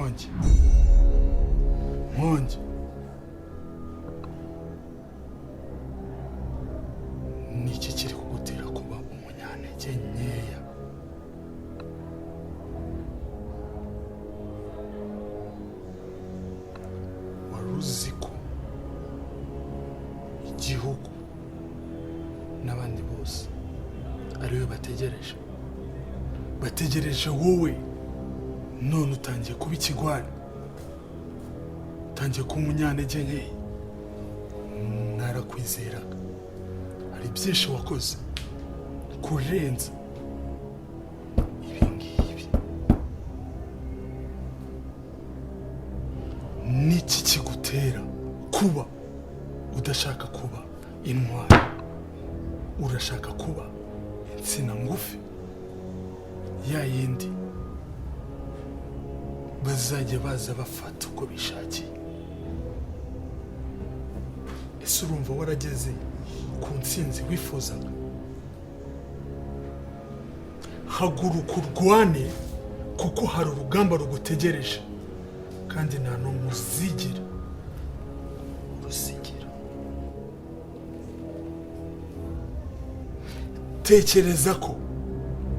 Monge. Monge. Niki kiri kugutera kuba umunyantege nkeya? Waruzi ko igihugu n'abandi bose ariwe bategereje wowe, none utangiye kuba ikigwari, utangiye kuba umunyantege nkeya. Narakwizeraga, hari byinshi wakoze kurenza ibi ngibi. Niki kigutera kuba udashaka kuba intwari? Urashaka kuba insina ngufi, ya yindi bazajya baza bafata uko bishakiye. Ese urumva warageze ku ntsinzi wifuzaga? Haguruka urwane, kuko hari urugamba rugutegereje, kandi nta n'umwe uzigira urusigira. Tekereza ko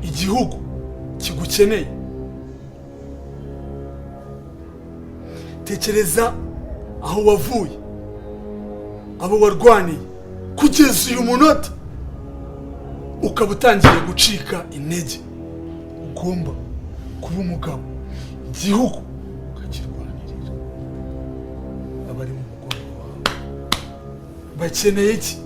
igihugu kigukeneye. Tekereza aho wavuye, abo warwaniye, kugeza uyu munota ukaba utangiye gucika intege. Ugomba kuba umugabo, igihugu ukakirwanirira. Abari mu mugongo wawe bakeneye iki?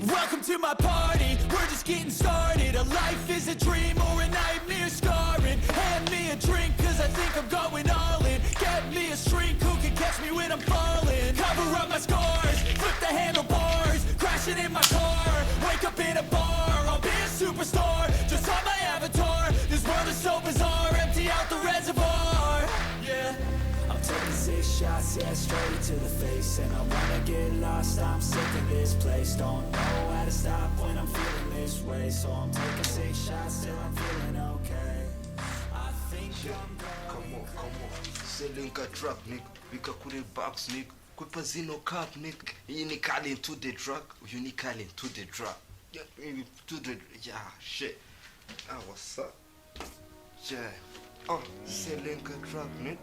Welcome to my party, we're just getting started. A life is a dream or a nightmare scarring. Hand me a drink cause I think I'm going all in. Get me a shrink who can catch me when I'm falling. Cover up my scars, flip the handlebars. Crashing in my car, wake up in a bar. I'll be a superstar, just on my avatar. This world is so bizarre, empty out the reservoir. Yeah, I'm taking 6 shots, yeah, straight to the face. And I wanna get lost, I'm sick of this place. Don't know how to stop when I'm feeling this way. So I'm taking 6 shots till I'm feeling okay. I think I'm going Come on. Selling a drug, Nick. We can put it box, Nick. Quipazino cup, Nick. Uniquely into the drug. Uniquely into the drug. Yeah, shit. Ah, what's up? Yeah. Oh, selling a drug, Nick.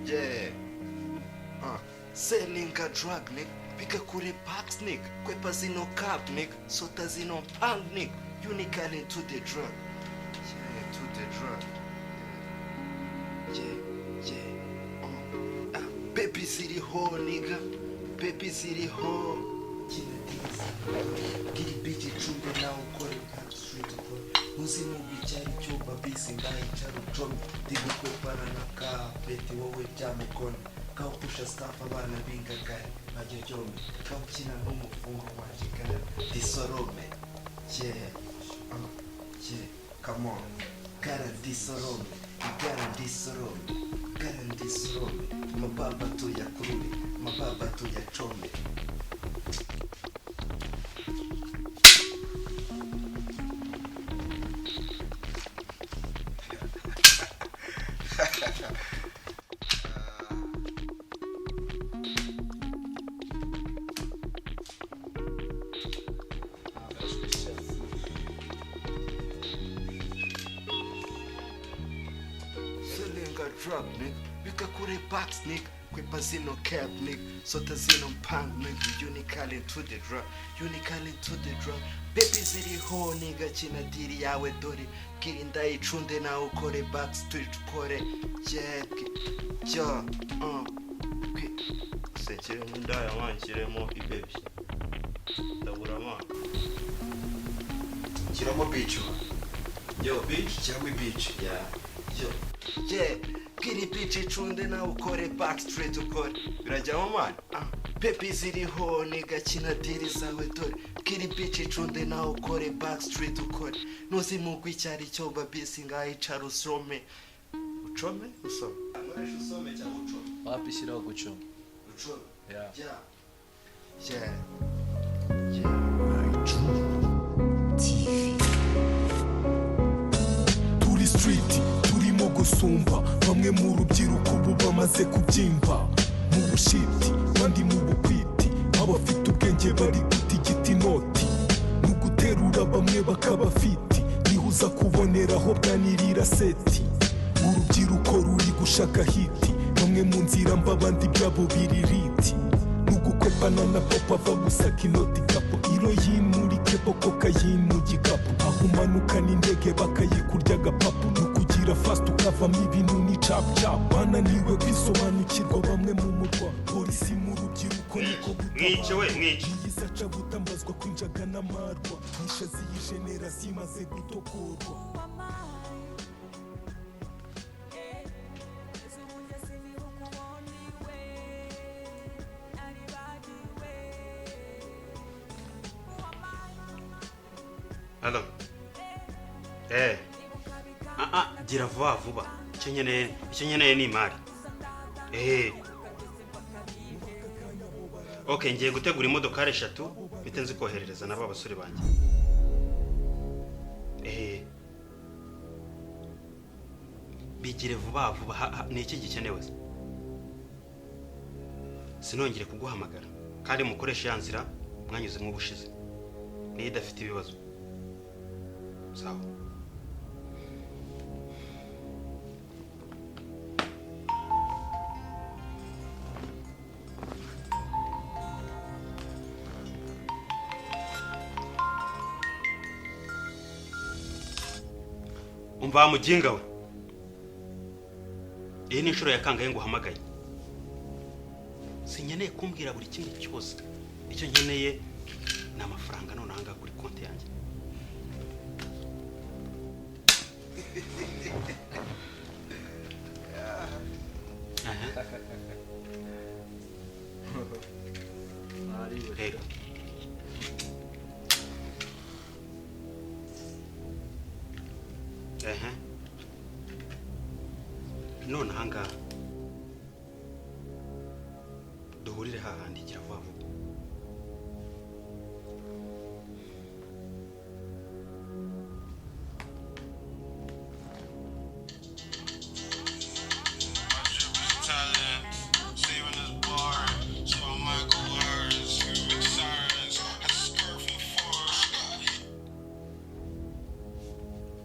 Yeah. Selling a drug, Nick. Pika kure box, Nick. Quipazino cup, Nick. Sotazino pang, Nick. Uniquely into the drug. Yeah, to the drug. Yeah. Baby city ho, nigga. Baby city ho. Get it bitch, true now, call it back straight to Muzimu bichari chupa bisi ndai charu chomi Tigu kwepana na kaa beti wowe jamekoni Kau pusha staff abana binga gari Majojomi Kau china n'umufungo wajikana Disorome Yeah Yeah Come on Gara disorome Gara disorome Gara disorome Mababa tu ya kurumi Mababa tu ya chome Drug, nigga. Bika kure box, nigga. Kwepa zino cap, nigga. Sota zino punk, nigga. Unically to the drug. Unically to the drug. Baby ziri ho, nigga. China diri yawe dori. Kirinda ichunde na ukore box street kore. Yeah. Ja. Sechire mundaya wanshiremo ibaby. Ndabura ma. Kiramo beach. Yo, beach. Kiramo beach. Yeah. Yo. Yeah. Kiri pichi chunde na ukore backstreet ukore birajyamo man pepi ziri ho nigga china diri zawe dore kiri pichi chunde na ukore backstreet ukore nuzimugwa icyari cyo babisi ngaho icara usome ucome usome ngoresha usome cyangwa ucome wapishyiraho gucoma ucome yeah turi street turimo gusumba bamwe mu rubyiruko ubu bamaze kubyimba mu bushiti bandi mu bukwiti abafite ubwenge bari gutigita inoti mu guterura bamwe bakaba fiti nihuza kuboneraho bwanirira seti urubyiruko ruri gushaka hiti bamwe mu nzira mbabandi byabo biririti nugukwepana na papa ava gusaka inoti kapo heroin muri kepo cocaine mu gikapu aho umanukana indege bakayikurya agapapu nukugira fast ukavamo ibintu ni cap cap bananiwe kwisobanukirwa bamwe mu murwa polisi mu rubyiruko niko mwice yisaca gutambazwa kwinjaga n'amarwa nisha ziyijenera zimaze gutokorwa Hello. Gira vuba. Icyo nkeneye ni imari. Okay, ngiye gutegura imodoka 3 bite nzi koherereza nabo abasore banjye. Bigire vuba ni iki gikenewe? Sinongere kuguhamagara kandi mukoresha yanzira mwanyuze mu bushize. Niyo idafite ibibazo. Sawa. Umva mujinga we. Iyi ni inshuro ya kangahe ngo uhamagaye. Sinkeneye kumbwira buri kimwe cyose. Icyo nkeneye ni amafaranga none hanga kuri konti yanjye. Rero none hanga duhurire hahandi gira vuba vuba.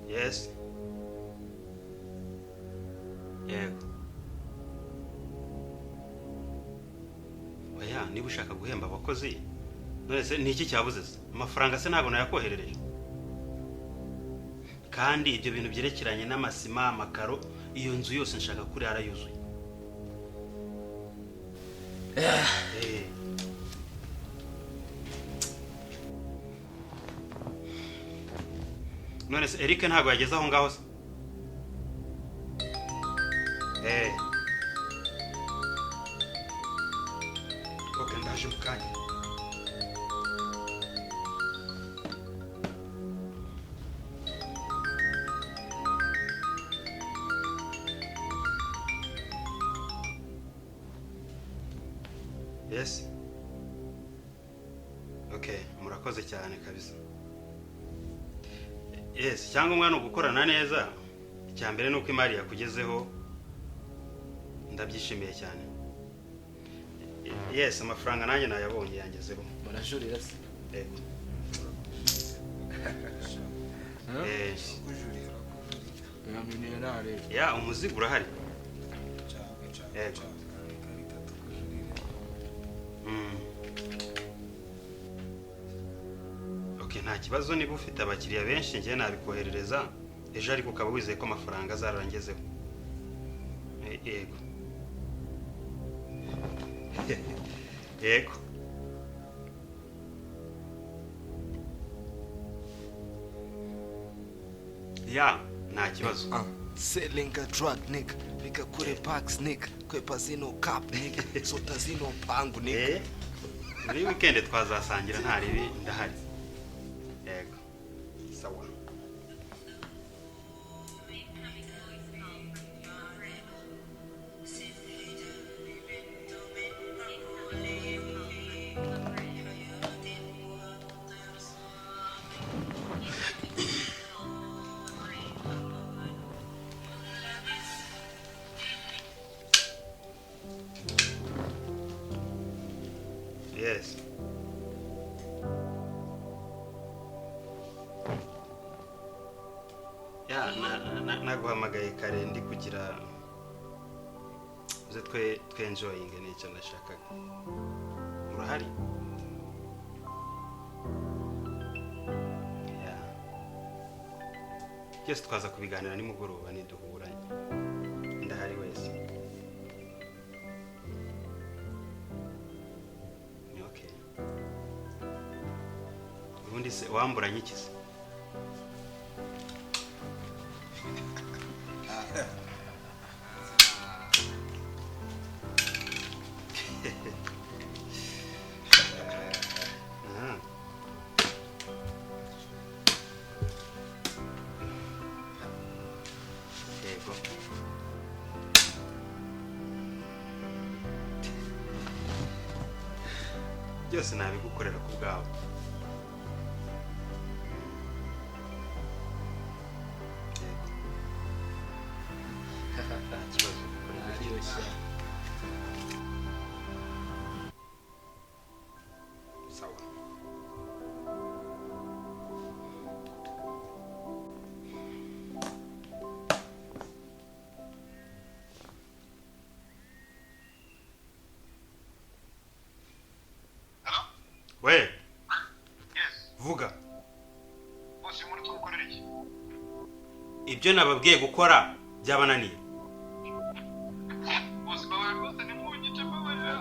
Yes. Yego. Oya, niba ushaka guhemba abakozi, none se niki cyabuze? Amafaranga se ntago nayakoherereje. Kandi ibyo bintu byerekeranye n'amasima, amakaro, iyo nzu yose nshaka kuri arayuzuye. none se Eric ntago yageze aho ngaho se okay ndaje mukanya yes okay murakoze cyane kabisa yes cyangwa umwana ugukorana neza icyambere nuko imari yakugezeho ndabyishimiye cyane yes amafaranga nanjye nayabonye yangezeho murajurira se yego kujurira ya miliyonari ya umuzigo urahari yego okay nta kibazo niba ufite abakiriya benshi ngiye nabikoherereza ejo ariko ukaba wizeye ko amafaranga azarangezeho yego yego ya nta kibazo selling a drug nigga bika kure packs nigga kwepa zino cap nigga sota zino pangu nigga muri weekend twazasangira nta ribi ndahari yego sawa yes ya naguhamagaye kare ndi kugira uze twe enjoying nicyo nashakaga urahari ya byose twaza kubiganira nimugoroba niduhura ndahari wese okay ubundi se wamburanye iki se byose nabigukorera ku bwawe nta kibazo sawa we Yes. vuga Bose muri gukorera iki? ibyo nababwiye gukora byabananiye Bose bawe bose ni mu gice babarira.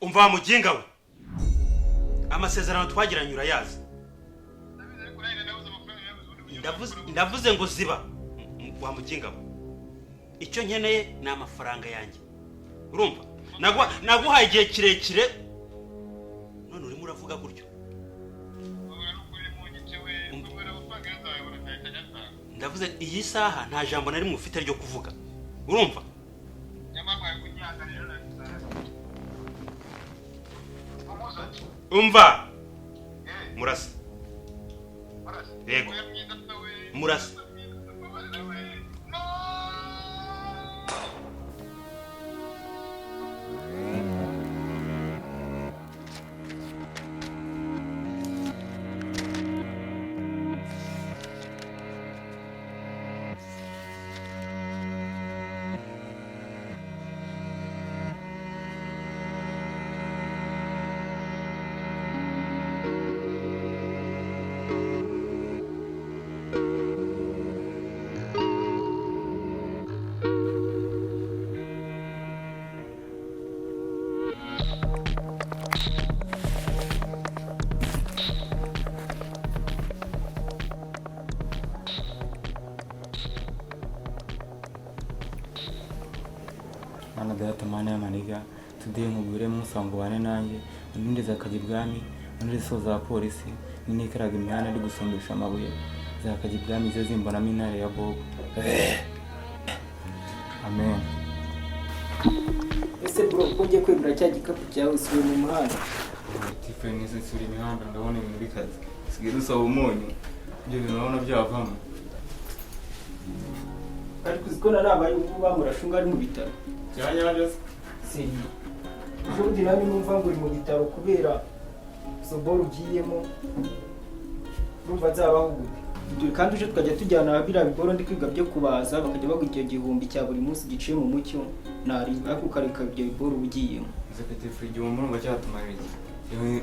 umva muginga we amasezerano twagiranye urayazi ndavuze ngo ziba wa muginga we icyo nkeneye ni amafaranga yanjye urumva naguhaye igihe kirekire none urimo uravuga gutyo ndavuze iyi saha nta jambo na rimwe ufite ryo kuvuga urumva umva murasa yego murasa mana y'amaniga today nkugure musango wane nanjye undi zakajya ibwami undi so za polisi n'ikaraga imihanda ari gusombesha amabuye zakajya ibwami zo zimbonamo intare ya Bob. Amen. Ese bro ujye kwegura cya gikapu cyawe usibe mu muhanda. Tifeni suri imihanda ndabona ibintu bikaze sigaye dusaba umunyu ibyo bintu urabona byavamo. Ariko uzikona nabaye ubu bamurashunga ari mu bitaro. Cyanyanja Seri. Ubundi nami numva ngo uri mu bitaro kubera soboro ugiyemo. Urumva nzabaho gute? Kandi uje tukajya tujyana biriya bigoro ndi kwiga byo kubaza bakajya baguha icyo gihumbi cya buri munsi giciye mu mucyo nari akukareka ibyo bigoro ugiyemo. Zakate frigi mu murunga cyatumarira iki?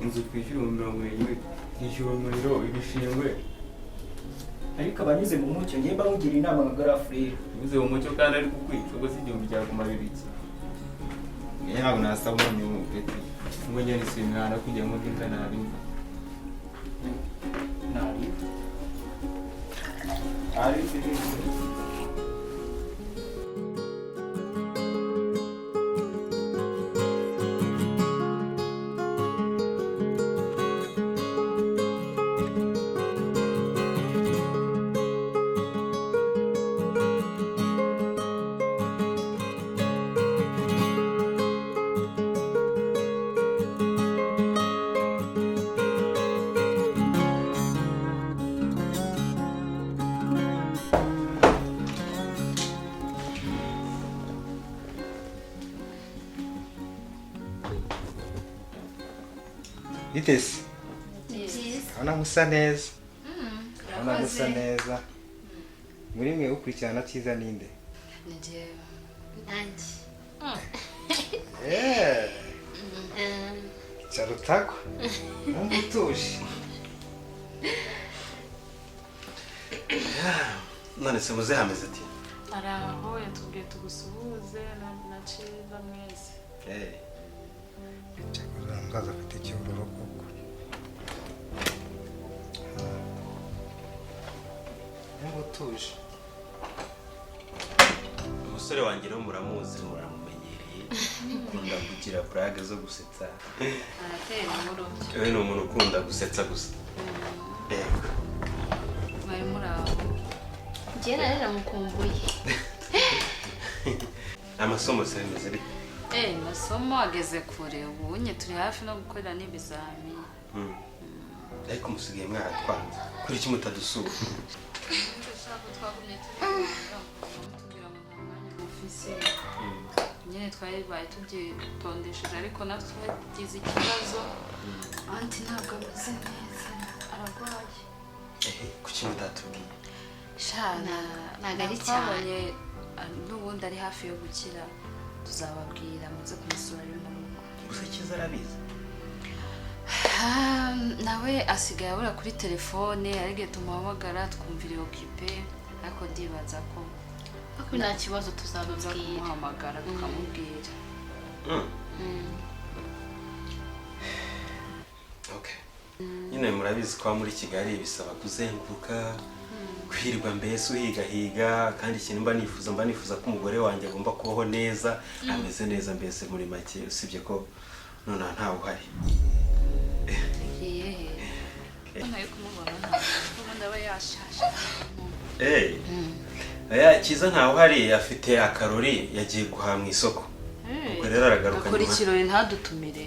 Inzu twishyura 70 yishyura umuriro ibishingwe. Ariko abanyuze mu mucyo ngiye bamugira inama nka garafrere. Bize mu mucyo kandi ari kukwica ubwo si igihumbi cyakumarira iki? Ntabwo nasaba umunyu peti. Ngo njye nisimwana kujya mu dinka nari. Nari. Ari fiti. Itesi. Ana musa neza. Ana musa neza. Muri mwe ukurikirana CYIZA ninde? Nje. Nanjye. Charutako. Mutuje. None se muze hameze ati? Araho yatubwiye tugusuhuze na CYIZA mwese. Cyakora ngaza afite ikiburoro koko. Mutuje. Umusore wanjye no muramuzi muramumenyereye. Ukunda kugira brag zo gusetsa. Aratera inkuru. Wewe ni umuntu ukunda gusetsa gusa. Bari muraho. Njye narera mukumbuye. Amasomo se bimeze bite? Masomo ageze kure ubu nye turi hafi no gukorera n'ibizami. Ariko musigaye mwaratwanze. Kuri iki mutadusura? Ndashaka twagumye tubwira ngo nta mwanya mufise. Nyine twari baye tubyitondesheje ariko natwe twagize ikibazo. Anti ntabwo ameze neza. Ararwaye. Kuki mutatubwiye? Shana ntago ari cyane. N'ubundi ari hafi yo gukira. Tuzababwira muze kumusura ari mu rugo. Gusa CYIZA arabizi. Nawe asigaye abura kuri telefone arige tumuhamagara twumvire occupé ariko ndibaza ko nta kibazo tuzababwira kumuhamagara tukamubwira. Okay. Nyine murabizi kwa muri Kigali bisaba kuzenguruka kwirwa mbese uhiga kandi ikintu mba nifuza ko umugore wanjye agomba kubaho neza ameze neza mbese muri make usibye ko none ntawe uhari. Nayo kumubona ntabwo ndaba yashasha. CYIZA ntawe uhari afite akarori yagiye guhaha mu isoko. Ubwo rero aragaruka nyuma. Akora ikirori ntadutumire.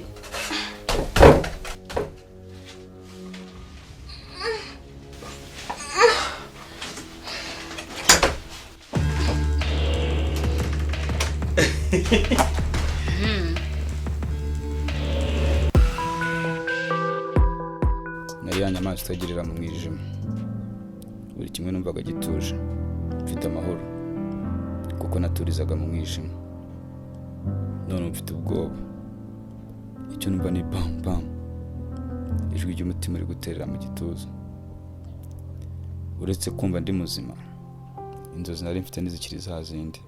Nari yanyamaswa itagirira mu mwijima. Buri kimwe numvaga gituje, mfite amahoro, kuko naturizaga mu mwijima. None mfite ubwoba. Icyo numva ni bam bam. Ijwi ry'umutima uri guterera mu gituza. Uretse kumva ndi muzima, inzozi nari mfite n'izikiri za zindi.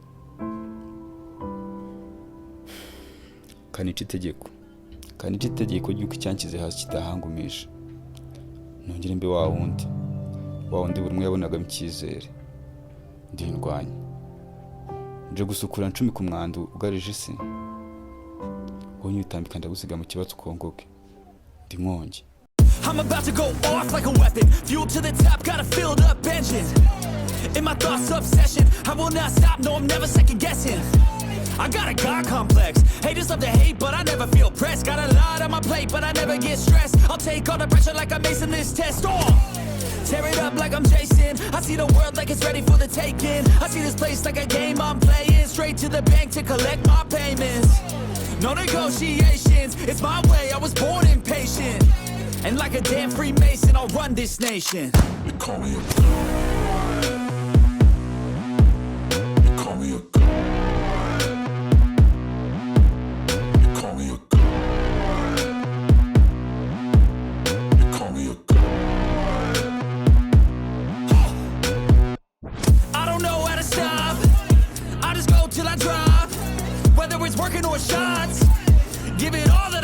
Kanica itegeko ry'uko icyankize hasi kidahangumisha. Nongere mbe wa wundi buri umwe yabonagamo icyizere. Ndindwanya nje gusukura ncumi ku mwandu ugarije isi wowe nyitambika ndagusiga mu kibazo ukongoke ndi nkongi. I'm about to go off like a weapon. Fuel to the top, got a filled up engine. In my thoughts, obsession. I will not stop, no, I'm never second guessing. I got a God complex. Haters love to hate, but I never feel pressed. Got a lot on my plate, but I never get stressed. I'll take all the pressure like I'm acing this test. Tear it up like I'm Jason. I see the world like it's ready for the taking. I see this place like a game I'm playing. Straight to the bank to collect my payments. No negotiations, it's my way, I was born impatient. And like a damn Freemason, I'll run this nation. They call me a god. They call me a god. They call me a god. They call me a god. I don't know how to stop. I just go till I drop. Whether it's working or shots, give it all that